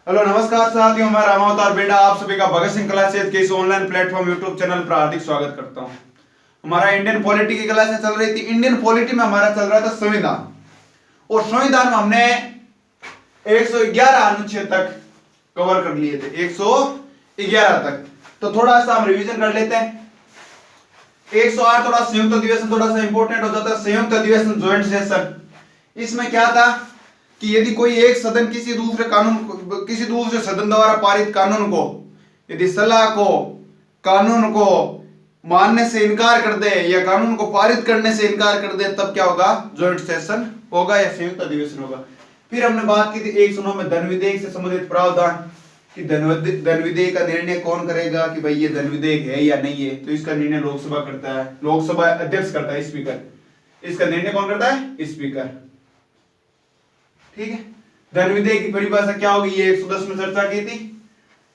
Hello नमस्कार साथियों, मैं रामावतार बेटा आप सभी का भगत सिंह क्लासेज के इस ऑनलाइन प्लेटफॉर्म यूट्यूब चैनल पर हार्दिक स्वागत करता हूं। हमारा इंडियन पॉलिटी की क्लासेस चल रही थी। इंडियन पॉलिटी में हमारा चल रहा था संविधान, और संविधान में हमने 111 अनुच्छेद तक कवर कर लिए थे, 111 तक। तो थोड़ा सा हम रिवीजन कर लेते हैं। 108 थोड़ा संयुक्त अधिवेशन थोड़ा सा इंपॉर्टेंट हो जाता है। संयुक्त अधिवेशन, ज्वाइंट सेशन, इसमें क्या था कि यदि कोई एक सदन किसी दूसरे सदन द्वारा पारित कानून को, यदि सलाह को, कानून को मानने से इनकार कर दे या कानून को पारित करने से इनकार कर दे, तब क्या होगा? ज्वाइंट सेशन होगा या संयुक्त अधिवेशन होगा। फिर हमने बात की थी 109 में धन विधेयक से संबंधित प्रावधान कि धन विधेयक का निर्णय कौन करेगा कि भाई ये धन विधेयक है या नहीं है। तो इसका निर्णय लोकसभा करता है, लोकसभा अध्यक्ष करता है, स्पीकर। इसका निर्णय कौन करता है? स्पीकर। ठीक है। धन विधेयक की परिभाषा क्या होगी? ये 110 में चर्चा की थी।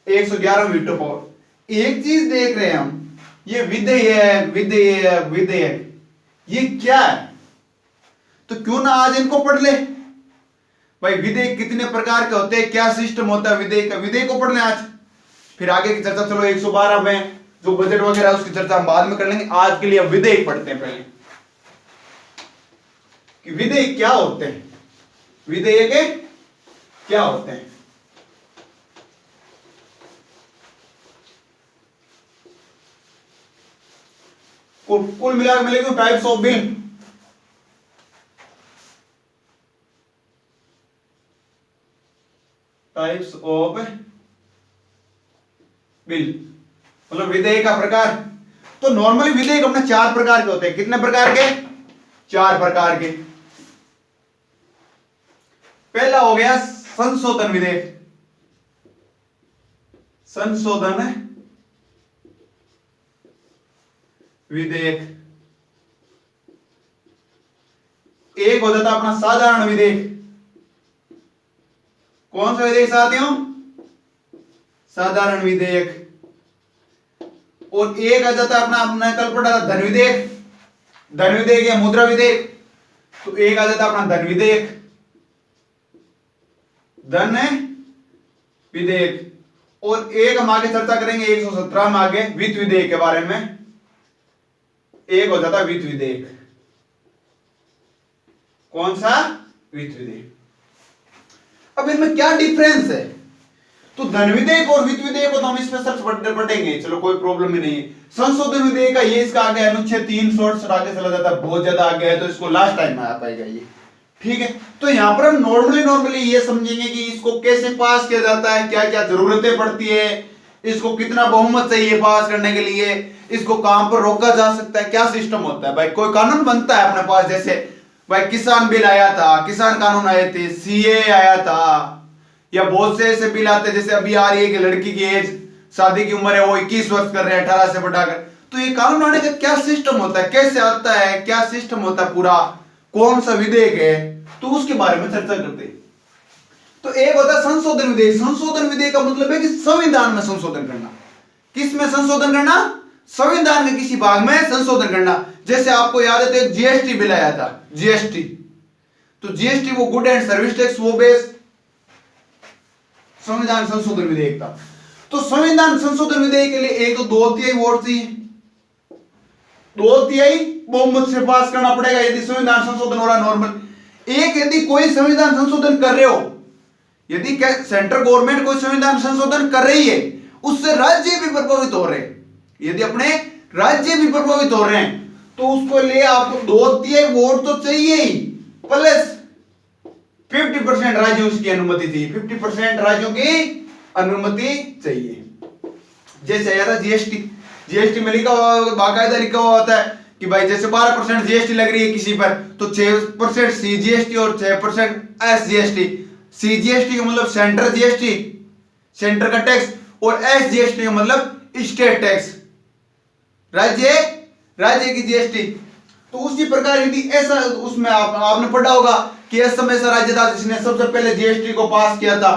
111 में वीटो पावर। एक चीज देख रहे हैं हम, ये विधेयक विधेयक विधेयक, ये क्या है? तो क्यों ना आज इनको पढ़ ले भाई। विधेयक कितने प्रकार के होते हैं, क्या सिस्टम होता है विधेयक का, विधेयक को पढ़ लें आज। फिर आगे की चर्चा चलो 112 में जो बजट वगैरह उसकी चर्चा हम बाद में कर लेंगे। आज के लिए अब विधेयक पढ़ते हैं पहले कि विधेयक क्या होते हैं, विधेयक क्या होते हैं। कुल मिलाकर मैं लिखूं types of bill. Types of bill मतलब विधेयक का प्रकार। तो नॉर्मली विधेयक अपने 4 प्रकार के होते हैं। कितने प्रकार के? 4 प्रकार के। पहला हो गया संशोधन विधेयक। संशोधन विधेयक। एक हो जाता अपना साधारण विधेयक। कौन सा विधेयक साथियों? साधारण विधेयक। और एक आ जाता अपना अपना कल पढ़ा था धन विधेयक। धन विधेयक या मुद्रा विधेयक। तो एक आ जाता अपना धन विधेयक, धन विधेयक। और एक हम आगे चर्चा करेंगे 117 में आगे वित्त विधेयक के बारे में। एक हो जाता वित्त विधेयक। कौन सा? वित्त विधेयक। अब इनमें क्या डिफरेंस है? तो धन विधेयक और वित्त विधेयक को तो हम स्पेशल पढ़ेंगे, चलो कोई प्रॉब्लम ही नहीं है। संशोधन विधेयक का ये इसका आगे अनुच्छेद 360 आगे चला जाता है, बहुत ज्यादा आगे है, तो इसको लास्ट टाइम में आ पाएगा ये। ठीक है। तो यहां पर हम नॉर्मली ये समझेंगे कि इसको कैसे पास किया जाता है, क्या क्या जरूरतें पड़ती है, इसको कितना बहुमत चाहिए पास करने के लिए, इसको कहां पर रोका जा सकता है, क्या सिस्टम होता है। भाई कोई कानून बनता है अपने पास, जैसे भाई किसान बिल आया था, किसान कानून आए थे, सीए आया था, या बहुत से ऐसे बिल आते हैं जैसे अभी आ रही है कि लड़की की एज, शादी की उम्र है वो 21 वर्ष कर रहे हैं 18 से बढ़ाकर। तो ये कानून आने का क्या सिस्टम होता है, कैसे आता है, क्या सिस्टम होता है पूरा, कौन सा विधेयक है, तो उसके बारे में चर्चा करते हैं। तो एक होता है संशोधन विधेयक। संशोधन विधेयक का मतलब है कि संविधान में संशोधन करना। किस में संशोधन करना? संविधान के किसी भाग में संशोधन करना। जैसे आपको याद है तो एक जीएसटी बिल आया था, जीएसटी। तो जीएसटी वो गुड एंड सर्विस टैक्स, वो बेस संविधान संशोधन विधेयक था। तो संविधान संशोधन विधेयक के लिए एक तो 2/3 वोट चाहिए, 2/3 बहुमत से पास करना पड़ेगा यदि संविधान संशोधन हो रहा है नॉर्मल। एक यदि कोई संविधान संशोधन कर रहे हो, यदि सेंट्रल गवर्नमेंट कोई संविधान संशोधन कर रही है, उससे राज्य भी प्रभावित हो रहे हैं, यदि अपने राज्य भी प्रभावित हो रहे हैं, तो उसको लिए आपको 2/3 वोट तो चाहिए ही, प्लस 50% राज्यों की अनुमति चाहिए। 50% राज्यों की अनुमति चाहिए। जैसे आया था जीएसटी। जीएसटी में लिखा हुआ, बाकायदा लिखा हुआ होता है कि भाई जैसे 12% जीएसटी लग रही है किसी पर, तो 6% सीजीएसटी और 6% एसजीएसटी। सीजीएसटी का मतलब सेंटर जीएसटी, सेंटर का टैक्स, और एसजीएसटी का मतलब स्टेट टैक्स, राज्य की जीएसटी। तो उसी प्रकार यदि ऐसा, उसमें आपने पढ़ा होगा कि असम ऐसा राज्य था जिसने सबसे पहले जीएसटी को पास किया था,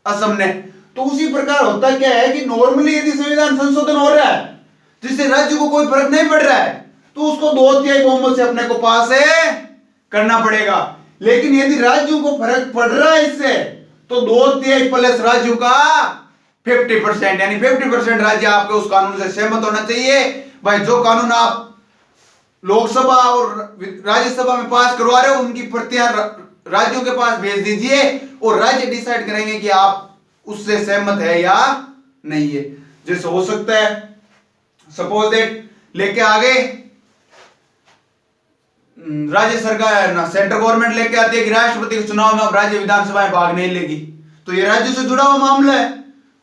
असम ने। तो उसी प्रकार होता क्या है कि नॉर्मली यदि संविधान संशोधन हो रहा है जिससे राज्य को कोई फर्क नहीं पड़ रहा है, तो उसको 2/3 बहुमत से अपने को पास करना पड़ेगा। लेकिन यदि राज्यों को फर्क पड़ रहा है इससे, तो 2/3 प्लस राज्यों का 50%, यानी 50% राज्य आपके उस कानून से सहमत होना चाहिए। भाई जो कानून आप लोकसभा और राज्यसभा में पास करवा रहे हो उनकी प्रतियां राज्यों के पास भेज दीजिए और राज्य डिसाइड करेंगे कि आप उससे सहमत है या नहीं है। जैसे हो सकता है सपोज दैट लेके आ गए राज्य सरकार ना सेंट्रल गवर्नमेंट लेके आती है कि राष्ट्रपति के चुनाव में अब राज्य विधानसभाएं भाग नहीं लेगी, तो ये राज्यों से जुड़ा हुआ मामला है।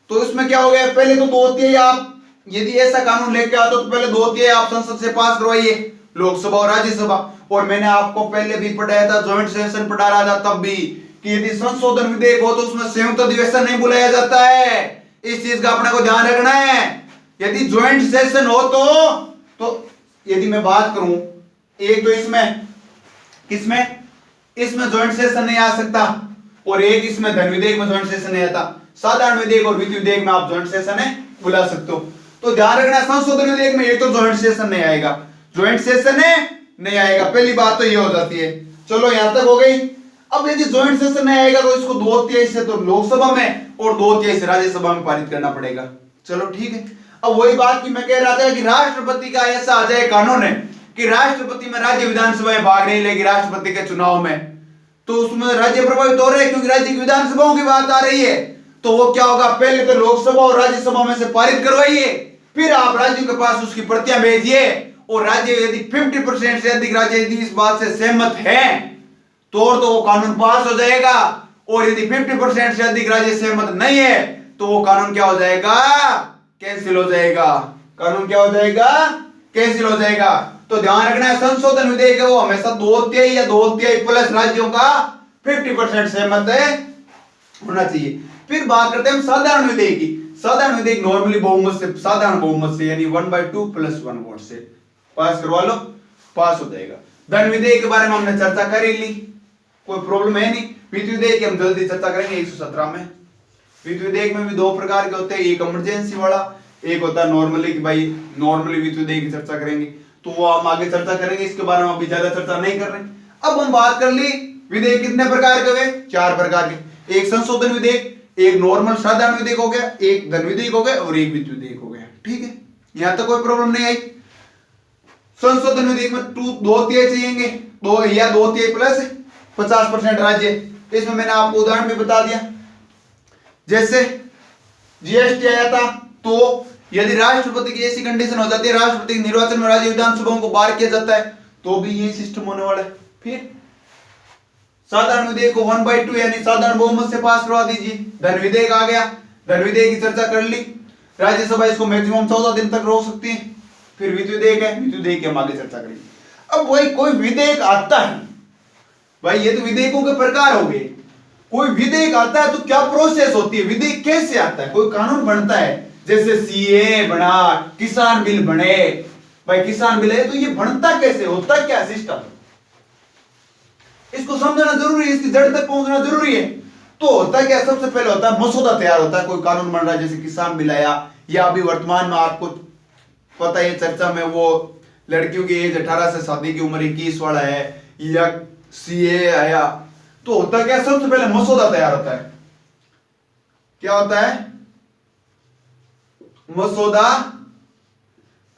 तो इसमें क्या हो गया, पहले तो 2/3 आप यदि ऐसा कानून लेके आते हो तो पहले 2/3 आप संसद से पास करवाइए, लोकसभा और राज्यसभा। और मैंने आपको पहले भी पढ़ाया था, ज्वाइंट सेशन पढ़ा रहा था तब भी, कि यदि संशोधन विधेयक हो तो उसमें संयुक्त अधिवेशन नहीं बुलाया जाता है। इस चीज का अपने को ध्यान रखना है। यदि ज्वाइंट सेशन हो तो यदि मैं बात करूं, एक तो किसमें इसमें ज्वाइंट सेशन नहीं आ सकता, और एक इसमें धन विधेयक में ज्वाइंट सेशन नहीं आता। साधारण विधेयक और वित्त विधेयक में आप ज्वाइंट सेशन बुला सकते हो। तो ध्यान रखना, संशोधन विधेयक में एक तो ज्वाइंट सेशन नहीं आएगा, ज्वाइंट सेशन नहीं आएगा, पहली बात तो ये हो जाती है। चलो यहां तक हो गई। अब यदि ज्वाइंट सेशन नहीं आएगा तो इसको 2/3 से तो लोकसभा में और 2/3 से राज्यसभा में पारित करना पड़ेगा। चलो ठीक है। अब वही बात की मैं कह रहा था कि राष्ट्रपति का ऐसा आ जाए कानून है कि राष्ट्रपति में राज्य विधानसभाएं भाग नहीं लेगी राष्ट्रपति के चुनाव में, तो उसमें राज्य प्रभावित हो रहे हैं, क्योंकि राज्य की विधानसभाओं की बात आ रही है। तो वो क्या होगा, पहले तो लोकसभा और राज्यसभा में से पारित करवाइए, फिर आप राज्यों के पास उसकी प्रतियां भेजिए, और राज्य यदि 50% से अधिक राज्य यदि इस बात से सहमत हैं तो वो कानून पास हो जाएगा, और यदि 50% से अधिक राज्य सहमत नहीं है तो वो कानून क्या हो जाएगा, कैंसिल हो जाएगा। कानून क्या हो जाएगा, कैंसिल हो जाएगा। तो ध्यान रखना है, संशोधन विधेयक है वो हमेशा 2/3 या 2/3 प्लस राज्यों का 50% सहमत होना चाहिए। फिर बात करते हैं हम साधारण विधेयक की। साधारण विधेयक नॉर्मली बहुमत से, साधारण बहुमत से, यानी 1/2 + 1 वोट से पास करवा लो, पास हो जाएगा। धन विधेयक के बारे में हमने चर्चा कर ही ली, कोई प्रॉब्लम है नहीं। वित्त विधेयक की हम जल्दी चर्चा करेंगे 117 में। वित्त विधेयक में भी दो प्रकार के होते हैं, एक इमरजेंसी वाला, एक होता है नॉर्मली, कि भाई नॉर्मली वित्त विधेयक की चर्चा करेंगे, तो वो हम आगे चर्चा करेंगे, इसके बारे में अभी ज्यादा चर्चा नहीं कर रहे। अब हम बात कर ली विधेयक कितने प्रकार के हुए, 4 प्रकार के। एक संशोधन विधेयक, एक नॉर्मल साधारण विधेयक हो गया, एक धन विधेयक हो गया, और एक वित्त विधेयक हो गया। ठीक है, यहां तक कोई प्रॉब्लम नहीं आई। संशोधन विधेयक में 2/3 चाहिए, 2 या 2/3 प्लस 50% राज्य। इसमें मैंने आपको उदाहरण भी बता दिया, जैसे जीएसटी आया था, तो यदि राष्ट्रपति की ऐसी कंडीशन हो जाती है, राष्ट्रपति के निर्वाचन में राज्य विधानसभाओं को बाहर किया जाता है, तो भी ये सिस्टम होने वाला है। फिर साधारण विधेयक को 1/2 यानी साधारण बहुमत से पास करवा दीजिए। धन विधेयक आ गया, धन विधेयक की चर्चा कर ली, राज्यसभा इसको मैक्सिमम 14 दिन तक रोक सकती है। फिर वित्त विधेयक है, वित्त विधेयक की हम आगे चर्चा करेंगे। अब वही कोई विधेयक आता है, भाई ये तो विधेयकों के प्रकार हो गए। कोई विधेयक आता है तो क्या प्रोसेस होती है, विधेयक कैसे आता है, कोई कानून बनता है, जैसे सीए बना, किसान बिल बने। भाई किसान बिल है तो ये बनता कैसे, होता क्या सिस्टम, इसको समझना जरूरी है, इसकी जड़ तक पहुंचना जरूरी है। तो होता क्या, सबसे पहले होता है मसौदा तैयार होता है, कोई कानून बन रहा है, जैसे किसान बिल आया, या अभी वर्तमान में आपको पता है चर्चा में वो लड़कियों की एज 18 से शादी की उम्र 21 वाला है, या सीए आया। तो होता क्या, सबसे पहले मसौदा तैयार होता है। क्या होता है, मसौदा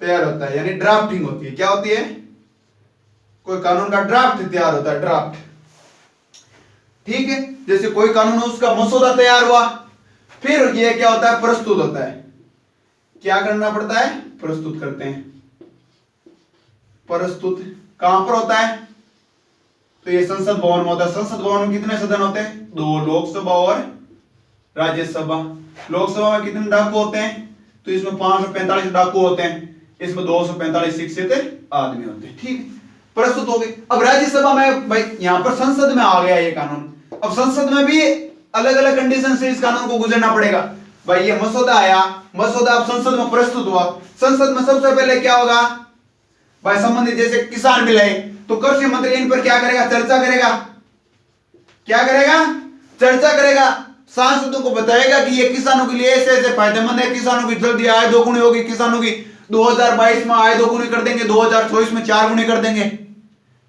तैयार होता है, यानी ड्राफ्टिंग होती है। क्या होती है, कोई कानून का ड्राफ्ट तैयार होता है, ड्राफ्ट। ठीक है, जैसे कोई कानून उसका मसौदा तैयार हुआ, फिर ये क्या होता है, प्रस्तुत होता है। क्या करना पड़ता है, प्रस्तुत करते हैं। प्रस्तुत कहां पर होता है, तो ये संसद भवन में होता है। संसद भवन में कितने सदन होते हैं, 2, लोकसभा और राज्यसभा। लोकसभा में कितने डाकू होते हैं, तो इसमें 545 डाकू होते हैं, इसमें 245 शिक्षित आदमी होते हैं। ठीक है, प्रस्तुत हो गए। अब राज्यसभा में, भाई यहां पर संसद में आ गया ये कानून। अब संसद में भी अलग अलग कंडीशन से इस कानून को गुजरना पड़ेगा। भाई ये मसौदा आया, मसौदा अब संसद में प्रस्तुत हुआ, संसद में सबसे पहले क्या होगा, भाई संबंधित जैसे किसान बिल है, तो कृषि मंत्री इन पर क्या करेगा, चर्चा करेगा। क्या करेगा, चर्चा करेगा, सांसदों को बताएगा कि ये किसानों के लिए ऐसे ऐसे फायदेमंद है, किसानों की जल्दी आय दोगुनी होगी, किसानों की 2022 में आय दोगुनी कर देंगे, 2024 में 4 गुनी कर देंगे,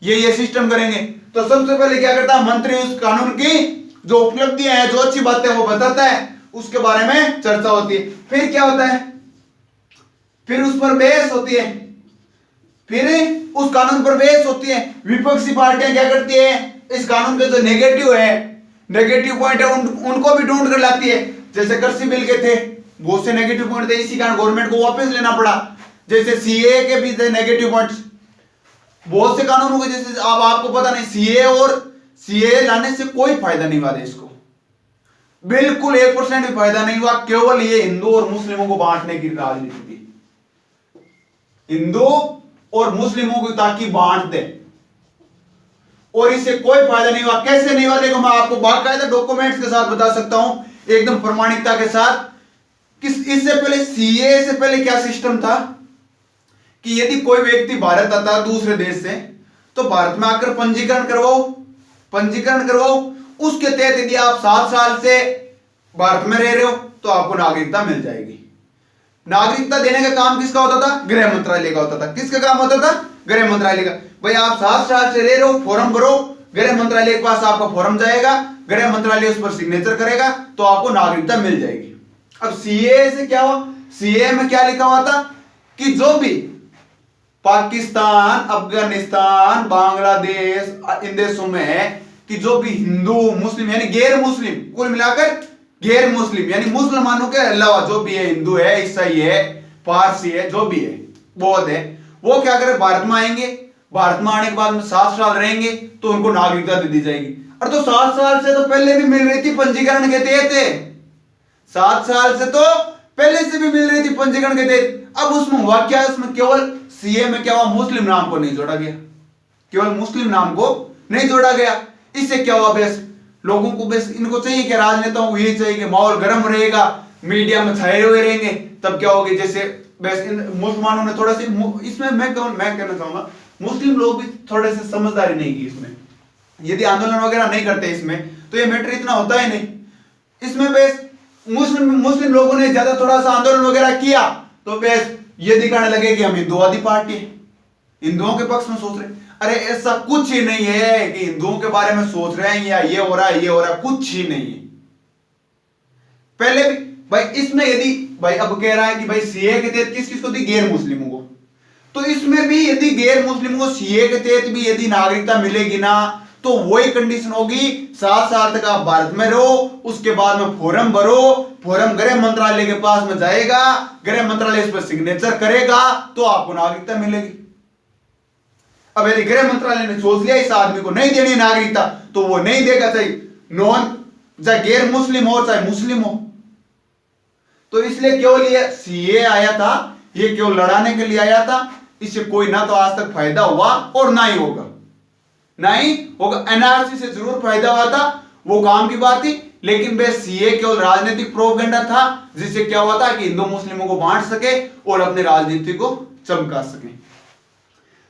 ये सिस्टम करेंगे। तो सबसे पहले क्या करता है, मंत्री उस कानून की जो उपलब्धियां हैं, जो अच्छी बातें वो बताता है, उसके बारे में चर्चा होती है। फिर क्या होता है, फिर उस पर बहस होती है, फिर उस कानून पर बहस होती है। विपक्षी पार्टियां क्या करती है, इस कानून के जो नेगेटिव है, नेगेटिव पॉइंट है, उनको भी ढूंढ कर लाती है। जैसे कृषि बिल के थे, बहुत से नेगेटिव पॉइंट थे, इसी कारण गवर्नमेंट को वापस लेना पड़ा। जैसे सीए के भी थे नेगेटिव पॉइंट्स, बहुत से कानूनों के, जैसे अब आपको पता नहीं, सीए लाने से कोई फायदा नहीं हुआ देश को, बिल्कुल 1% भी फायदा नहीं हुआ। केवल ये हिंदू और मुस्लिमों को बांटने की राजनीति थी, हिंदू और मुस्लिमों को ताकि बांट दे, और इससे कोई फायदा नहीं हुआ। कैसे नहीं हुआ, देखो मैं आपको बाकायदा डॉक्यूमेंट्स के साथ बता सकता हूं, एकदम प्रमाणिकता के साथ। इससे पहले, सीए से पहले क्या सिस्टम था कि यदि कोई व्यक्ति भारत आता दूसरे देश से, तो भारत में आकर पंजीकरण करवाओ, उसके तहत यदि आप 7 साल से भारत में रह रहे हो तो आपको नागरिकता मिल जाएगी। नागरिकता देने का काम किसका होता था, गृह मंत्रालय का होता था। किसका काम होता था, गृह मंत्रालय का। भाई आप 7 साल से रह रहे हो, फॉर्म भरो, गृह मंत्रालय के पास आपका फॉर्म जाएगा, गृह मंत्रालय उस पर सिग्नेचर करेगा, तो आपको नागरिकता मिल जाएगी। अब सीए से क्या हुआ, सीए में क्या लिखा हुआ था कि जो भी पाकिस्तान, अफगानिस्तान, बांग्लादेश, इन देशों में कि जो भी हिंदू, मुस्लिम यानी गैर मुस्लिम, कुल मिलाकर गैर मुस्लिम यानी मुसलमानों के अलावा जो भी है, हिंदू है, ईसाई है, पारसी है, जो भी है, बौद्ध है, वो क्या करे, भारत में आएंगे। भारत में आने के बाद में 7 साल रहेंगे तो उनको नागरिकता दे दी जाएगी। और तो 7 साल से तो पहले भी मिल रही थी पंजीकरण के तहत, 7 साल से तो पहले से भी मिल रही थी पंजीकरण के तहत। अब उसमें हुआ क्या, उसमें केवल सीए में क्या हुआ, मुस्लिम नाम को नहीं जोड़ा गया, केवल मुस्लिम नाम को नहीं जोड़ा गया। इससे क्या हुआ, बेस लोगों को, बेस इनको चाहिए कि राजनेताओं को ये चाहिए कि माहौल गर्म रहेगा, मीडिया में छाए हुए रहेंगे, तब क्या होगी, जैसे बेस मुसलमानों ने थोड़ा सा इसमें, मैं कहना चाहूंगा मुस्लिम लोग भी थोड़े से समझदारी नहीं की इसमें। यदि आंदोलन वगैरह नहीं करते इसमें तो ये मैटर इतना होता ही नहीं। इसमें बेस मुस्लिम लोगों ने ज्यादा थोड़ा सा आंदोलन वगैरह किया तो बेस ये दिखाने लगे कि हम हिंदुवादी पार्टी है, हिंदुओं के पक्ष में सोच रहे। अरे ऐसा कुछ ही नहीं है कि हिंदुओं के बारे में सोच रहे हैं या ये हो रहा है, ये हो रहा है, कुछ ही नहीं है। पहले भी भाई इसमें यदि भाई अब कह रहा है कि भाई सीए के तहत किस किस को दी, गैर मुस्लिमों को, तो इसमें भी यदि गैर मुस्लिमों को सीए के तहत भी यदि नागरिकता मिलेगी ना, तो वही कंडीशन होगी, 7 साल तक आप भारत में रहो, उसके बाद में फॉर्म भरो, फॉर्म गृह मंत्रालय के पास में जाएगा, गृह मंत्रालय इस पर सिग्नेचर करेगा तो आपको नागरिकता मिलेगी। अब यदि गृह मंत्रालय ने सोच लिया इस आदमी को नहीं देनी नागरिकता, तो वो नहीं देगा, चाहे चाहे गैर मुस्लिम हो चाहे मुस्लिम हो। तो इसलिए केवल ये सीए आया था, ये केवल लड़ाने के लिए आया था, इससे कोई ना तो आज तक फायदा हुआ और ना ही होगा, नहीं होगा। एनआरसी से जरूर फायदा हुआ था, वो काम की बात थी, लेकिन वे सीए केवल राजनीतिक प्रोपेगेंडा था, जिससे क्या हुआ था कि हिंदू मुस्लिमों को बांट सके और अपनी राजनीति को चमका सके।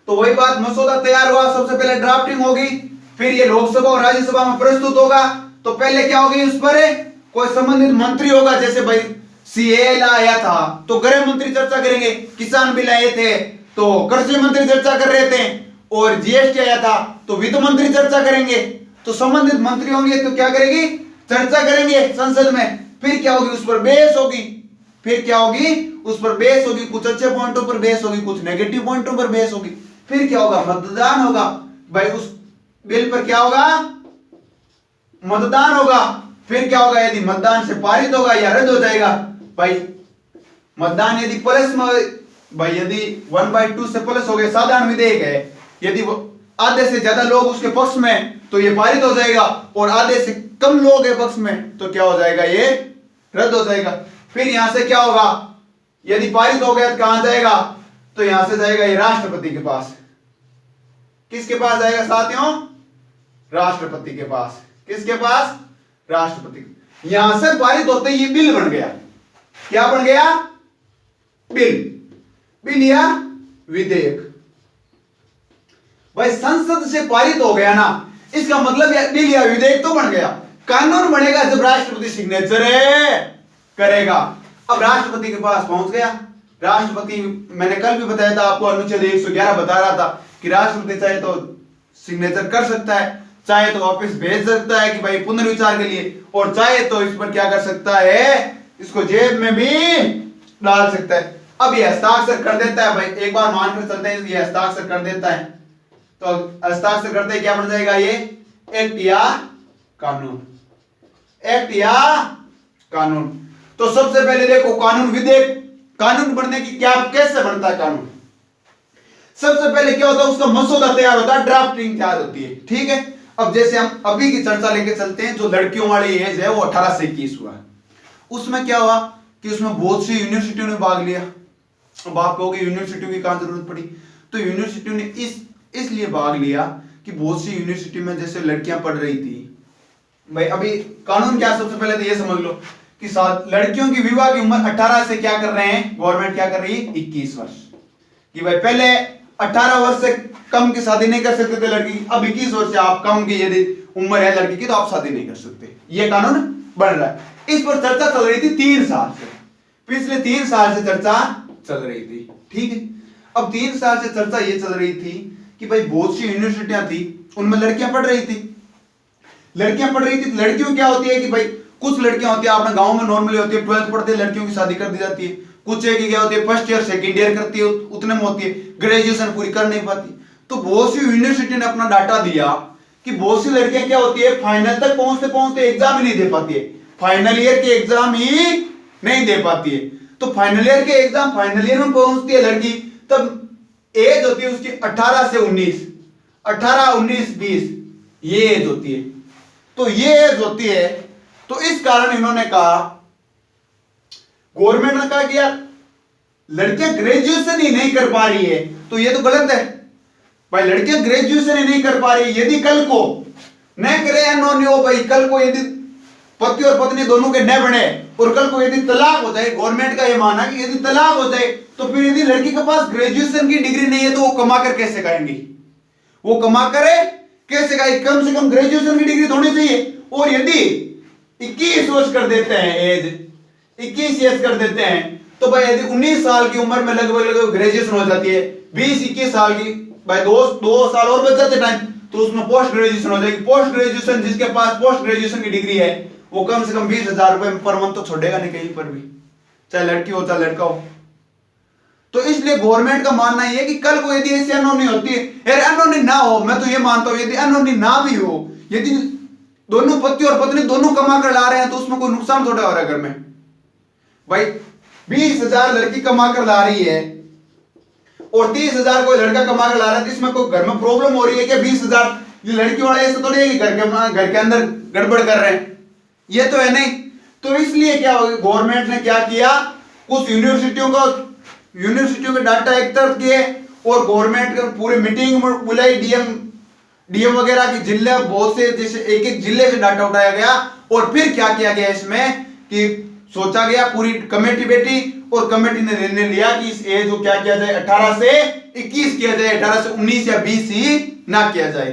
तो वही बात, मसौदा तैयार हुआ, सबसे पहले ड्राफ्टिंग होगी, फिर ये लोकसभा और राज्यसभा में प्रस्तुत होगा। तो पहले क्या होगी, उस पर कोई संबंधित मंत्री होगा, जैसे भाई सीए आया था तो गृह मंत्री चर्चा करेंगे, किसान बिल आए थे तो कृषि मंत्री चर्चा कर रहे थे, और जीएसटी आया था तो वित्त मंत्री चर्चा करेंगे। तो संबंधित मंत्री होंगे तो क्या करेगी, चर्चा करेंगे संसद में। फिर क्या होगी, उस पर बहस होगी, फिर क्या होगी, उस पर बहस होगी, कुछ अच्छे पॉइंटों पर बहस होगी, कुछ नेगेटिव पॉइंटों पर बहस होगी। फिर क्या होगा, मतदान होगा। भाई उस बिल पर क्या होगा, मतदान होगा। फिर क्या होगा, यदि मतदान से पारित होगा या रद्द हो जाएगा। भाई मतदान यदि प्लस में, भाई यदि 1/2 से प्लस हो गए, साधारण विधेयक है, यदि आधे से ज्यादा लोग उसके पक्ष में तो ये पारित हो जाएगा, और आधे से कम लोग है पक्ष में तो क्या हो जाएगा, ये रद्द हो जाएगा। फिर यहां से क्या होगा, यदि पारित हो गया तो कहां जाएगा, तो यहां से जाएगा ये राष्ट्रपति के पास। किसके पास जाएगा साथियों, राष्ट्रपति के पास। किसके पास, राष्ट्रपति। यहां से पारित होते ही ये बिल बन गया। क्या बन गया, बिल या विधेयक। भाई संसद से पारित हो गया ना, इसका मतलब बिल या विधेयक तो बन गया। कानून बनेगा जब राष्ट्रपति सिग्नेचर करेगा। अब राष्ट्रपति के पास पहुंच गया। राष्ट्रपति, मैंने कल भी बताया था आपको, अनुच्छेद 111 बता रहा था कि राष्ट्रपति चाहे तो सिग्नेचर कर सकता है, चाहे तो वापस भेज सकता है कि भाई पुनर्विचार के लिए, और चाहे तो इस पर क्या कर सकता है, इसको जेब में भी डाल सकता है। अब ये हस्ताक्षर कर देता है भाई, एक बार मानकर चलते हैं ये हस्ताक्षर कर देता है, तो हस्ताक्षर करते ही क्या बन जाएगा, ये एक्ट या कानून, एक्ट या कानून। तो सबसे पहले देखो कानून विधेयक, कानून बनने की क्या कैसे बनता है कानून, सबसे पहले क्या होता है, उसका मसौदा तैयार होता है, ड्राफ्टिंग तैयार होती है, ठीक है। अब जैसे हम अभी की चर्चा लेके चलते हैं, जो लड़कियों वाली एज है वो 18 से 21 हुआ है, उसमें क्या हुआ कि उसमें बहुत सी यूनिवर्सिटियों ने भाग लिया। अब आप कहोगे यूनिवर्सिटियों की कहां जरूरत पड़ी, तो यूनिवर्सिटियों ने इसलिए भाग लिया कि बहुत सी यूनिवर्सिटी में जैसे लड़कियां पढ़ रही थी भाई, अभी कानून क्या, सबसे पहले तो ये समझ लो कि लड़कियों की विवाह की उम्र 18 से क्या कर रहे हैं, गवर्नमेंट क्या कर रही है, 21 वर्ष, कि भाई पहले 18 वर्ष से कम की शादी नहीं कर सकते थे लड़की, अब 21 वर्ष से आप कम की यदि उम्र है लड़की की तो आप शादी नहीं कर सकते, ये कानून बन रहा है। इस पर चर्चा चल रही थी 3 साल से, पिछले 3 साल से चर्चा चल रही थी, ठीक है। अब 3 साल से चर्चा ये चल रही थी कि भाई बहुत सी यूनिवर्सिटियां थी, उनमें लड़कियां पढ़ रही थी, लड़कियों क्या होती है कि भाई कुछ लड़कियां होती है अपने गांव में नॉर्मली होती है, 12th पढ़ते हैं लड़कियों की शादी कर दी जाती है, कुछ एक क्या होती है फर्स्ट ईयर सेकंड ईयर करती है, उतने में होती है, ग्रेजुएशन पूरी कर नहीं पाती। तो बहुत सी यूनिवर्सिटी ने अपना डाटा दिया कि बहुत सी लड़कियां क्या होती है फाइनल तक पहुंचते पहुंचते एग्जाम ही नहीं दे पाती है, फाइनल ईयर के एग्जाम ही नहीं दे पाती है। तो फाइनल ईयर के एग्जाम फाइनल ईयर में पहुंचती है लड़की, तब एज होती है उसकी 18 से 19, 18 19 20 ये एज होती है, तो ये एज होती है। तो इस कारण इन्होंने कहा, गवर्नमेंट ने कहा कि यार लड़कियां ग्रेजुएशन ही नहीं कर पा रही है, तो ये तो गलत है भाई, लड़कियां ग्रेजुएशन ही नहीं कर पा रही, यदि कल को न करे अनोनी हो भाई, कल को यदि पति और पत्नी दोनों के न बने और कल को यदि तलाक हो जाए, गवर्नमेंट का यह मानना कि यदि तलाक हो जाए तो फिर यदि लड़की के पास ग्रेजुएशन की डिग्री नहीं है तो वो कमा कर कैसे खाएंगी, वो कमा करे कैसे खाएगी, कम से कम ग्रेजुएशन की डिग्री तो होनी चाहिए। और यदि 21 वर्ष कर देते हैं, एज 21 ईयर्स कर देते हैं, तो भाई यदि 19 साल की उम्र में लगभग ग्रेजुएशन हो जाती है, 20-21 साल की भाई 2 साल और बच जाते टाइम, तो उसमें पोस्ट ग्रेजुएशन हो जाएगी। पोस्ट ग्रेजुएशन, जिसके पास पोस्ट ग्रेजुएशन की डिग्री है वो कम से कम 20,000 रुपए पर मंथ तो छोड़ेगा नहीं कहीं पर भी, चाहे लड़की हो चाहे लड़का हो। तो इसलिए गवर्नमेंट का मानना यह है कि कल को यदि ऐसी अनहोनी होती है, यार अनहोनी ना हो, मैं तो ये मानता हूं यदि अनहोनी ना भी हो, यदि दोनों पति और पत्नी दोनों कमा कर ला रहे हैं तो उसमें कोई नुकसान थोड़ा हो रहा है घर में भाई। 20,000 लड़की कमा कर ला रही है और 30,000 कोई लड़का कमा कर ला रहा है, तो इसमें कोई घर में प्रॉब्लम हो रही है क्या? 20,000 लड़की वाले ऐसे थोड़ी है कि घर के अंदर गड़बड़ कर रहे हैं, ये तो है नहीं। तो इसलिए क्या हो, गवर्नमेंट ने क्या किया, कुछ यूनिवर्सिटियों के डाटा एकत्रित किए और गवर्नमेंट के पूरी मीटिंग बुलाई, डीएम वगैरह की जिले, बहुत से जैसे एक जिले से डाटा उठाया गया और फिर क्या किया गया इसमें कि सोचा गया, पूरी कमेटी बैठी और कमेटी ने निर्णय लिया कि इस एज को क्या किया जाए, 18 से 21 किया जाए, 18 से 19 या 20 ही ना किया जाए।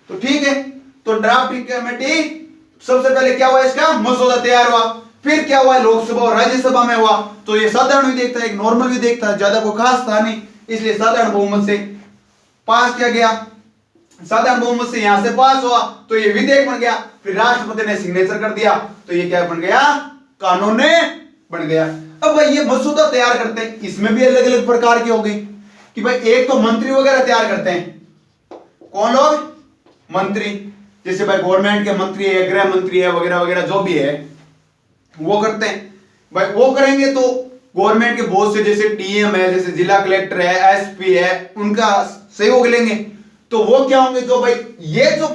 तो ठीक है, तो ड्राफ्टिंग कमेटी सबसे पहले क्या हुआ, इसका मसौदा तैयार हुआ, फिर क्या हुआ लोकसभा और राज्यसभा में हुआ। तो ये साधारण विधेयक था, एक नॉर्मल विधेयक था, ज्यादा कोई खास था नहीं, इसलिए साधारण बहुमत से पास किया गया। साधारण बहुमत से यहां से पास हुआ तो ये विधेयक बन गया, फिर राष्ट्रपति ने सिग्नेचर कर दिया तो ये क्या बन गया, कानून बन गया। अब भाई ये मसौदा तैयार करते हैं, इसमें भी अलग अलग प्रकार की हो गई कि भाई एक तो मंत्री वगैरह तैयार करते हैं, कौन लोग, मंत्री, जैसे भाई गवर्नमेंट के मंत्री है, गृह मंत्री है वगैरह वगैरह जो भी है वो करते हैं भाई। वो करेंगे तो गवर्नमेंट के बहुत से जैसे डीएम है, जैसे जिला कलेक्टर है, एसपी है, उनका सहयोग लेंगे। तो वो क्या होंगे, जो भाई ये जो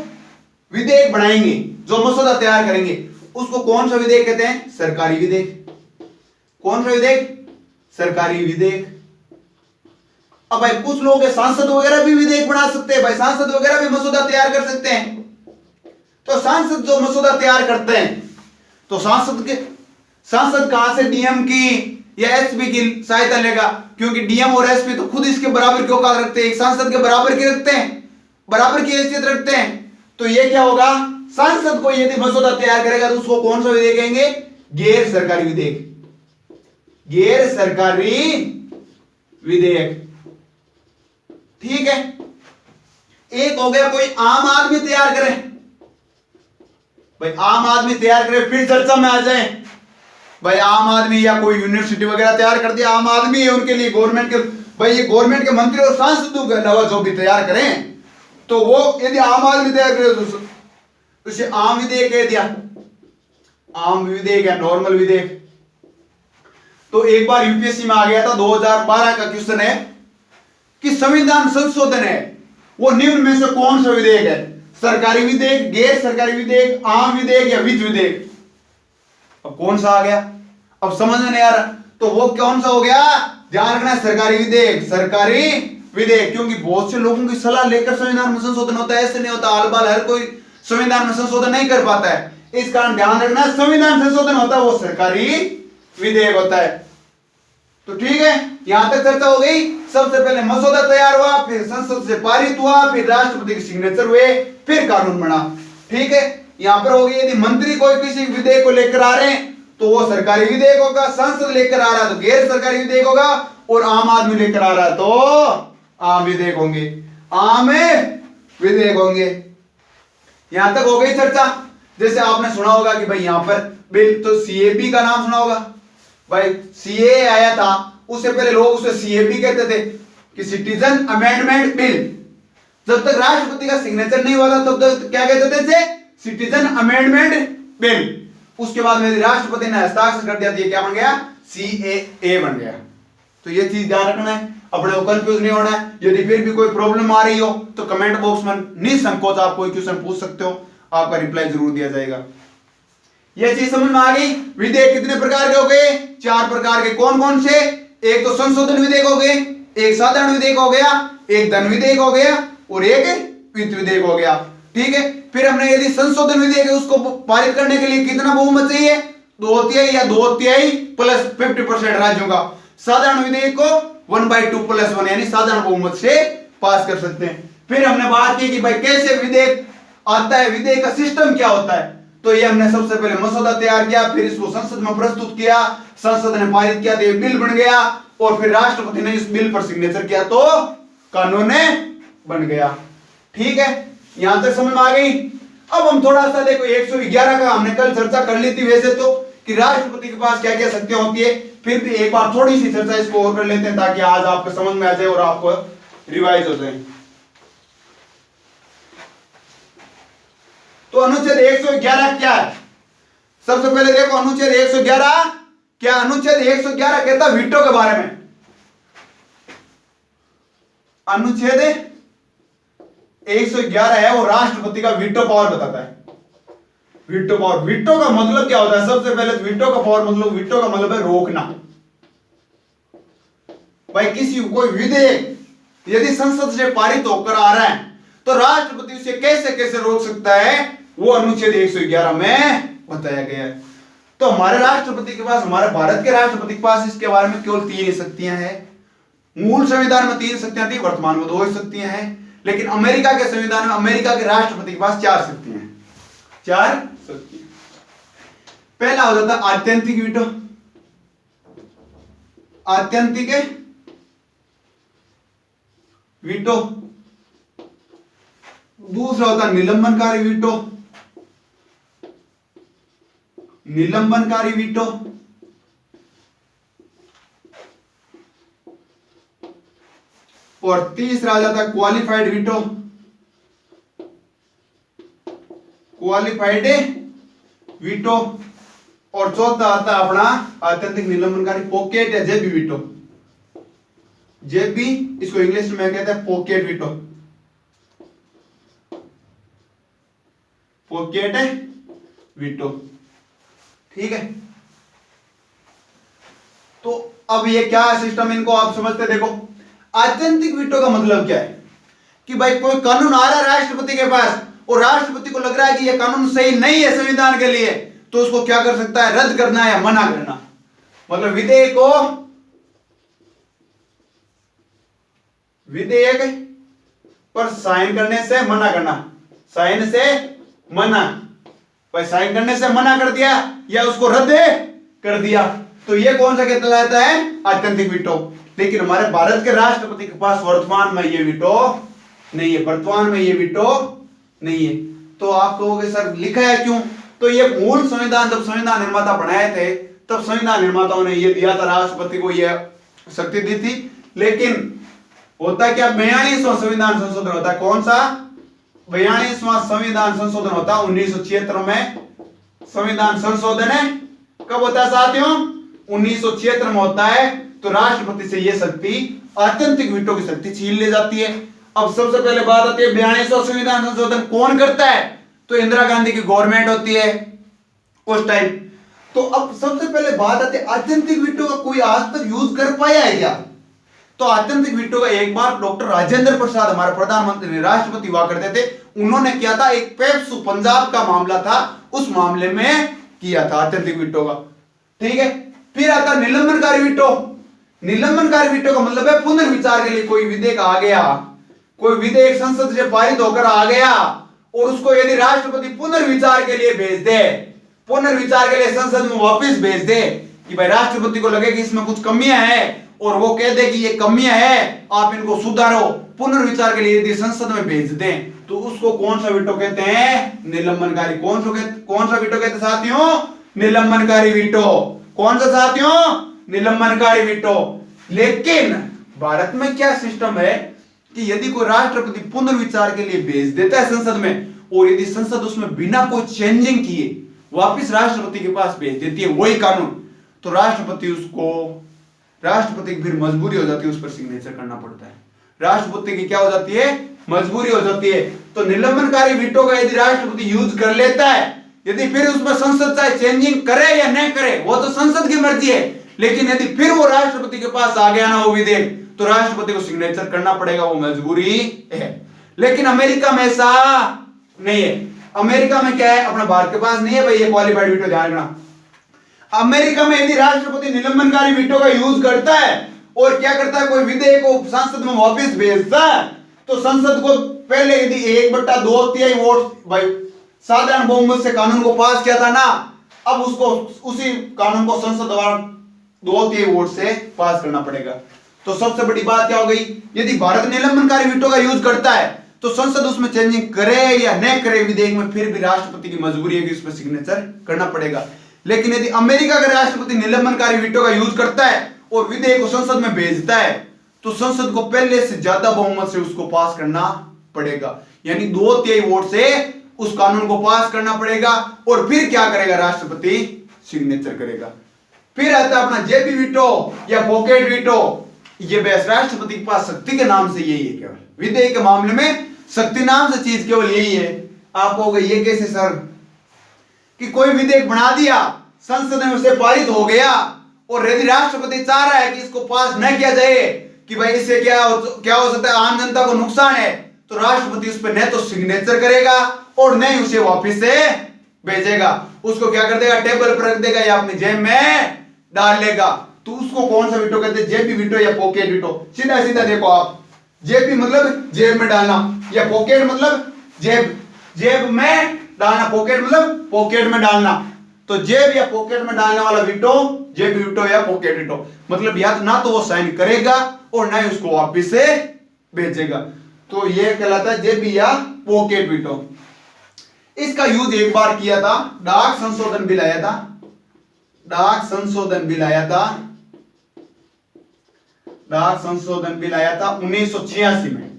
विधेयक बनाएंगे, जो मसौदा तैयार करेंगे, उसको कौन सा विधेयक कहते हैं, सरकारी विधेयक। कौन सा विधेयक, सरकारी विधेयक। अब भाई कुछ लोग है सांसद वगैरह भी विधेयक बना सकते हैं भाई, सांसद वगैरह भी मसौदा तैयार कर सकते हैं। तो सांसद जो मसौदा तैयार करते हैं, तो सांसद कहां से, डीएम की या एसपी की सहायता लेगा, क्योंकि डीएम और एसपी तो खुद इसके बराबर की औकात रखते हैं, एक सांसद के बराबर की रखते हैं, बराबर की हैसियत रखते हैं। तो ये क्या होगा, सांसद को यदि मसौदा तैयार करेगा तो उसको कौन सा विधेयक कहेंगे, गैर सरकारी विधेयक, गैर सरकारी विधेयक। ठीक है, एक हो गया कोई आम आदमी तैयार करे, भाई आम आदमी तैयार करे फिर चर्चा में आ जाए। भाई आम आदमी या कोई यूनिवर्सिटी वगैरह तैयार कर दिया, आम आदमी है उनके लिए गवर्नमेंट के, भाई ये गवर्नमेंट के मंत्री और सांसदों के अलावा जो भी तैयार करें, तो वो यदि आम आदमी तैयार करे तो उसे आम विधेयक कह दिया, आम विधेयक या नॉर्मल विधेयक। तो एक बार यूपीएससी में आ गया था 2012 का क्वेश्चन है कि संविधान संशोधन है वो निम्न में से कौन सा विधेयक है? सरकारी विधेयक, गैर सरकारी विधेयक, आम विधेयक या विधि विधेयक? अब कौन सा आ गया? अब समझ में नहीं आ रहा, तो वो कौन सा हो गया? ध्यान रखना, सरकारी विधेयक, सरकारी विधेयक। क्योंकि बहुत से लोगों की सलाह लेकर संविधान में संशोधन होता है, ऐसे नहीं होता। आलबाल हर कोई संविधान में संशोधन नहीं कर पाता है, इस कारण ध्यान रखना, संविधान संशोधन होता है वो सरकारी विधेयक होता है। तो ठीक है, यहां तक चर्चा हो गई। सबसे पहले मसौदा तैयार हुआ, फिर संसद से पारित हुआ, फिर राष्ट्रपति के सिग्नेचर हुए, फिर कानून बना। ठीक है, यहां पर हो गई यदि मंत्री कोई किसी विधेयक को लेकर आ रहे हैं तो वो सरकारी विधेयक होगा, संसद लेकर आ रहा है तो गैर सरकारी विधेयक होगा, और आम आदमी लेकर आ रहा है तो आम विधेयक होंगे, आम विधेयक होंगे। यहां तक हो गई चर्चा। जैसे आपने सुना होगा कि भाई यहां पर बिल, तो सीएबी का नाम सुना होगा। भाई सीए आया था, उससे पहले लोग उसे सीएबी कहते थे कि सिटीजन अमेंडमेंट बिल। जब तक राष्ट्रपति का सिग्नेचर नहीं हुआ था तब तक क्या कहते थे? Citizen amendment bill. उसके बाद में राष्ट्रपति ने हस्ताक्षर कर दिया तो ये क्या बन गया? सीएए बन गया। तो ये चीज ध्यान रखना है, अपने को कंफ्यूज नहीं होना है। यदि फिर भी कोई प्रॉब्लम आ रही हो तो कमेंट बॉक्स में निसंकोच आप कोई क्वेश्चन पूछ सकते हो, आपका रिप्लाई जरूर दिया जाएगा। यह चीज समझ में आ गई। विधेयक कितने प्रकार के हो गए? 4 प्रकार के। कौन कौन से? एक तो संशोधन विधेयक हो गए, एक साधारण विधेयक हो गया, एक धन विधेयक हो गया, और एक वित्त विधेयक हो गया। ठीक है, फिर हमने यदि संशोधन विधेयक है उसको पारित करने के लिए कितना बहुमत चाहिए? 2/3 या 2/3 प्लस 50% राज्यों का। साधारण विधेयक को 1/2 + 1 यानी साधारण बहुमत से पास कर सकते हैं। फिर हमने बात की कि भाई कैसे विधेयक आता है, विधेयक का सिस्टम क्या होता है। तो ये हमने सबसे पहले मसौदा तैयार किया, फिर इसको संसद में प्रस्तुत किया, संसद ने पारित किया तो ये बिल बन गया, और फिर राष्ट्रपति ने इस बिल पर सिग्नेचर किया तो कानून बन गया। ठीक है, यहां तक समझ में आ गई। अब हम थोड़ा सा देखो 111 का हमने कल चर्चा कर ली थी वैसे तो, कि राष्ट्रपति के पास क्या क्या शक्तियां होती है। फिर भी एक बार थोड़ी सी चर्चा इसको और कर लेते हैं ताकि आज आपको समझ में आ जाए और आपको रिवाइज हो जाए। तो अनुच्छेद 111 क्या है? सबसे पहले देखो अनुच्छेद 111 क्या? अनुच्छेद 111 कहता है वीटो के बारे में। अनुच्छेद 111 है वो राष्ट्रपति का वीटो पावर बताता है। वीटो पावर, वीटो का मतलब क्या होता है? सबसे पहले वीटो का पावर मतलब, वीटो का मतलब है रोकना। भाई किसी कोई विधेयक यदि संसद से पारित होकर आ रहा है तो राष्ट्रपति उसे कैसे कैसे रोक सकता है, वो अनुच्छेद 111 में बताया गया है। तो हमारे राष्ट्रपति के पास, हमारे भारत के राष्ट्रपति के पास इसके बारे में केवल 3 शक्तियां हैं। मूल संविधान में 3 शक्तियां थी, वर्तमान में 2 शक्तियां हैं। लेकिन अमेरिका के संविधान में अमेरिका के राष्ट्रपति के पास 4 शक्तियां हैं। 4 शक्तियां। पहला हो जाता है आत्यंतिक वीटो, आत्यंतिक वीटो। दूसरा होता है निलंबनकारी वीटो, निलंबनकारी वीटो। और तीसरा आ जाता है क्वालिफाइड वीटो, क्वालिफाइड वीटो। और चौथा आता है अपना आत्यंतिक निलंबनकारी पॉकेट या जेबी वीटो। जेबी इसको इंग्लिश में कहते हैं पॉकेट वीटो, पॉकेट वीटो। ठीक है, तो अब ये क्या सिस्टम, इनको आप समझते देखो। आत्यंतिक वीटो का मतलब क्या है कि भाई कोई कानून आ रहा है राष्ट्रपति के पास और राष्ट्रपति को लग रहा है कि यह कानून सही नहीं है संविधान के लिए, तो उसको क्या कर सकता है? रद्द करना या मना करना। मतलब विधेयक पर साइन करने से मना करना, साइन से मना। भाई साइन करने से मना कर दिया या उसको रद्द कर दिया, तो ये कौन सा कहलाता है? आत्यंतिक वीटो। लेकिन हमारे भारत के राष्ट्रपति के पास वर्तमान में ये वीटो नहीं है, वर्तमान में ये वीटो नहीं है। तो आप कहोगे सर लिखा है क्यों? तो ये मूल संविधान जब संविधान निर्माता बनाए थे तब संविधान निर्माताओं ने ये दिया था, राष्ट्रपति को ये शक्ति दी थी। लेकिन होता क्या, 42वां संविधान संशोधन होता है। कौन सा 42वां संविधान संशोधन होता है 1976 में। संविधान संशोधन है कब होता है साथियों, 1976 में होता है। तो राष्ट्रपति से यह शक्ति, आत्यंतिक वीटो की शक्ति छीन ली जाती है। अब सबसे पहले बात आती है 42वां संविधान संशोधन कौन करता है, तो इंदिरा गांधी की गवर्नमेंट होती है उस टाइम। तो अब सबसे पहले बात आती है आत्यंतिक वीटो का कोई आज तक यूज कर पाया है क्या, तो आत्यंतिक वीटो का एक बार डॉक्टर राजेंद्र प्रसाद हमारे प्रधानमंत्री ने, राष्ट्रपति हुआ करते थे, उन्होंने किया था। एक पेप्सू पंजाब का मामला था, उस मामले में किया था आत्यंतिक वीटो का। ठीक है, फिर आता निलंबनकारी वीटो। निलंबनकारी वीटो का मतलब है पुनर्विचार के लिए कोई विधेयक आ गया, कोई विधेयक संसद से पारित होकर आ गया और उसको यदि राष्ट्रपति पुनर्विचार के लिए भेज दे, पुनर्विचार के लिए संसद में वापस भेज दे कि भाई राष्ट्रपति को लगे कि इसमें कुछ कमियां हैं और वो कह दे कि ये कमियां हैं, आप इनको सुधारो, पुनर्विचार के लिए यदि संसद में भेज दें, तो उसको कौन सा वीटो कहते हैं, निलंबनकारी। कौन सा वीटो कहते हैं साथियों, निलंबनकारी वीटो। कौन सा साथियों, निलंबनकारी वीटो। लेकिन भारत में क्या सिस्टम है कि यदि कोई राष्ट्रपति पुनर्विचार के लिए भेज देता है संसद में, और यदि संसद उसमें बिना कोई चेंजिंग किए वापिस राष्ट्रपति के पास भेज देती है वही कानून, तो राष्ट्रपति की फिर मजबूरी हो जाती है उस पर सिग्नेचर करना पड़ता है। राष्ट्रपति की क्या हो जाती है, मजबूरी हो जाती है। तो निलंबनकारी वीटो का यदि राष्ट्रपति यूज कर लेता है, यदि फिर उसमें संसद चाहे चेंजिंग करे या नहीं करे वो तो संसद की मर्जी है, लेकिन यदि फिर वो राष्ट्रपति के पास आ गया ना वो विधेयक, तो राष्ट्रपति को सिग्नेचर करना पड़ेगा, वो मजबूरी है। लेकिन अमेरिका में ऐसा नहीं है। अमेरिका में क्या है, अपना भारत के पास नहीं है भाई ये क्वालिफाइड वीटो, ध्यान रखना। अमेरिका में यदि राष्ट्रपति निलंबनकारी वीटो का यूज करता है और क्या करता है, कोई विधेयक को संसद में वापस भेजता है, तो संसद को पहले यदि 1/2 वोट भाई साधारण बहुमत से कानून को पास किया था ना, अब उसको उसी कानून को संसद द्वारा 2/3 वोट से पास करना पड़ेगा। तो सबसे बड़ी बात क्या हो गई, यदि भारत निलंबनकारी वीटो का यूज करता है तो संसद उसमें चेंजिंग करे या न करे विधेयक में, फिर भी राष्ट्रपति की मजबूरी है कि उसमें सिग्नेचर करना पड़ेगा। लेकिन यदि अमेरिका का राष्ट्रपति निलंबनकारी वीटो का यूज करता है और विधेयक को संसद में भेजता है, तो संसद को पहले से ज्यादा बहुमत से उसको पास करना पड़ेगा, यानी 2/3 वोट से उस कानून को पास करना पड़ेगा। और फिर क्या करेगा, राष्ट्रपति सिग्नेचर करेगा। फिर आता है अपना जेबी वीटो या पॉकेट वीटो। ये बहस राष्ट्रपति के पास शक्ति के नाम से यही है, केवल विधेयक के मामले में शक्ति नाम से चीज केवल यही है। आप कहोगे ये कैसे सर, कि कोई विधेयक बना दिया, संसद में उसे पारित हो गया और यदि राष्ट्रपति चाह रहा है कि इसको पास न किया जाए कि भाई इससे क्या हो सकता है, आम जनता को नुकसान है, तो राष्ट्रपति उस पर न तो सिग्नेचर करेगा और न ही उसे वापस से भेजेगा। उसको क्या कर देगा, टेबल पर रख देगा या अपनी जेब में डाल लेगा। तो उसको कौन सा वीटो कहते हैं, जेबी वीटो या पॉकेट वीटो। सीधा सीधा देखो आप, जेबी मतलब जेब में डालना, या पॉकेट मतलब जेब में डालना, पॉकेट मतलब पॉकेट में डालना। तो जेब या पॉकेट में डालने वाला वीटो जेबी वीटो या पॉकेट वीटो, मतलब या ना तो वो साइन करेगा और ना ही उसको वापस से भेजेगा। तो ये कहलाता है जेबी या पॉकेट वीटो। इसका यूज एक बार किया था, डाक संशोधन बिल आया था, डाक संशोधन बिल आया था, डाक संशोधन बिल आया था 1986 में।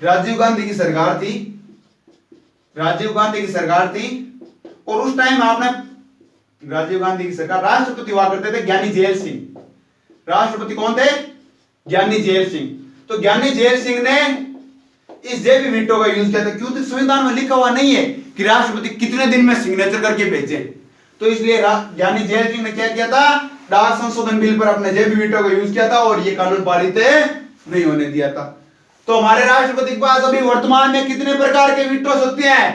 राजीव गांधी की सरकार थी, राजीव गांधी की सरकार थी, और उस टाइम आपने राजीव गांधी की सरकार, राष्ट्रपति हुआ करते थे ज्ञानी जेल सिंह। राष्ट्रपति कौन थे, ज्ञानी जेल सिंह। तो ज्ञानी जेल सिंह ने इस जेबी वीटो का यूज किया था, क्योंकि संविधान में लिखा हुआ नहीं है कि राष्ट्रपति कितने दिन में सिग्नेचर करके भेजे। तो इसलिए ज्ञानी जेल सिंह ने क्या किया था, डाक संशोधन बिल पर अपने जेबी वीटो का यूज किया था और ये कानून पारित नहीं होने दिया था। तो हमारे राष्ट्रपति के पास अभी वर्तमान में कितने प्रकार के वीटो शक्ति हैं,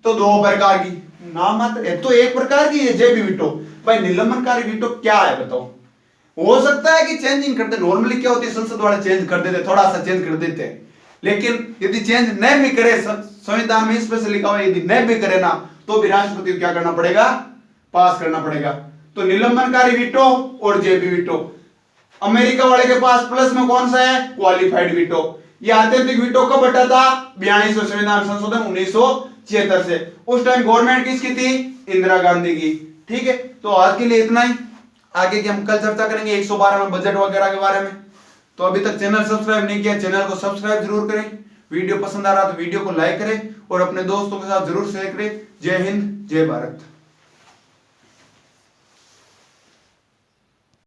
तो 2 प्रकार की, नाम मात्र है तो 1 प्रकार की है जेबी वीटो। भाई निलंबनकारी वीटो क्या है बताओ। हो सकता है कि चेंजिंग करते, नॉर्मली क्या होती है संसद वाले चेंज कर देते, थोड़ा सा चेंज कर देते हैं, लेकिन यदि चेंज नहीं भी करे, संविधान में स्पेशल लिखा हुआ है यदि नहीं भी करे ना, तो भी राष्ट्रपति को क्या करना पड़ेगा, पास करना पड़ेगा। तो निलंबनकारी वीटो और जेबी वीटो। अमेरिका वाले के पास प्लस में कौन सा है, क्वालिफाइड वीटो। ये आत्यंतिक वीटो कब हटा था, 42वां संविधान संशोधन 1976 से। उस टाइम गवर्नमेंट किसकी थी? इंदिरा गांधी की। ठीक है, तो आज के लिए इतना ही। आगे की हम कल चर्चा करेंगे 112 में बजट वगैरह के बारे में। तो अभी तक चैनल सब्सक्राइब नहीं किया, चैनल को सब्सक्राइब जरूर करें। वीडियो पसंद आ रहा तो वीडियो को लाइक करें और अपने दोस्तों के साथ जरूर शेयर करें। जय हिंद, जय भारत।